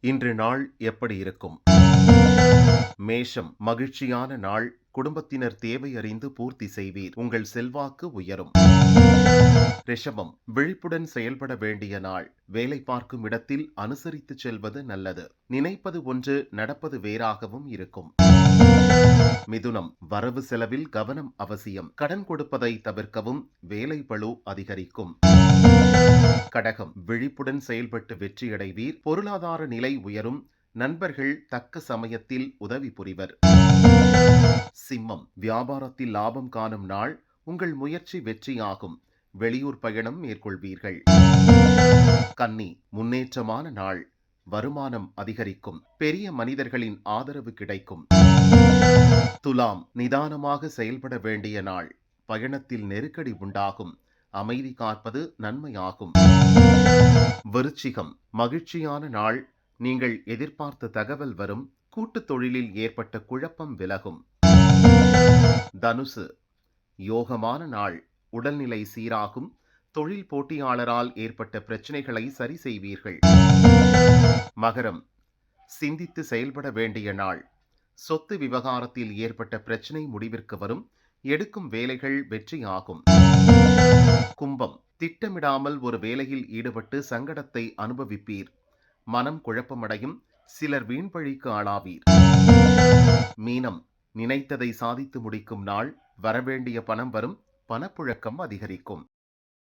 இன்று நாள் எப்படி இருக்கும்? மேஷம், மகிழ்ச்சியான நாள். குடும்பத்தினர் தேவை அறிந்து பூர்த்தி செய்வீர். உங்கள் செல்வாக்கு உயரும். ரிஷபம், விழிப்புடன் செயல்பட வேண்டிய நாள். வேலை பார்க்கும் இடத்தில் அனுசரித்து செல்வது நல்லது. நினைப்பது ஒன்று, நடப்பது வேறாகவும் இருக்கும். மிதுனம், வரவு செலவில் கவனம் அவசியம். கடன் கொடுப்பதை தவிர்க்கவும். வேலை பளு அதிகரிக்கும். கடகம், விழிப்புடன் செயல்பட்டு வெற்றியடைவீர். பொருளாதார நிலை உயரும். நண்பர்கள் தக்க சமயத்தில் உதவி புரிவர். சிம்மம், வியாபாரத்தில் லாபம் காணும் நாள். உங்கள் முயற்சி வெற்றியாகும். வெளியூர் பயணம் மேற்கொள்வீர்கள். கன்னி, முன்னேற்றமான நாள். வருமானம் அதிகரிக்கும். பெரிய மனிதர்களின் ஆதரவு கிடைக்கும். துலாம், நிதானமாக செயல்பட வேண்டிய நாள். பயணத்தில் நெருக்கடி உண்டாகும். அமைதி காப்பது நன்மையாகும். விருச்சிகம், மகிழ்ச்சியான நாள். நீங்கள் எதிர்பார்த்த தகவல் வரும். கூட்டுத் தொழிலில் ஏற்பட்ட குழப்பம் விலகும். தனுசு, யோகமான நாள். உடல்நிலை சீராகும். தொழில் போட்டியாளரால் ஏற்பட்ட பிரச்சனைகளை சரி செய்வீர்கள். மகரம், சிந்தித்து செயல்பட வேண்டிய நாள். சொத்து விவகாரத்தில் ஏற்பட்ட பிரச்சனை முடிவிற்கு வரும். எடுக்கும் வேலைகள் வெற்றியாகும். கும்பம், திட்டமிடாமல் ஒரு வேலையில் ஈடுபட்டு சங்கடத்தை அனுபவிப்பீர். மனம் குழப்பமடையும். சிலர் வீண்பழிக்கு ஆளாவீர். மீனம், நினைத்ததை சாதித்து முடிக்கும் நாள். வரவேண்டிய பணம் வரும். பணப்புழக்கம் அதிகரிக்கும்.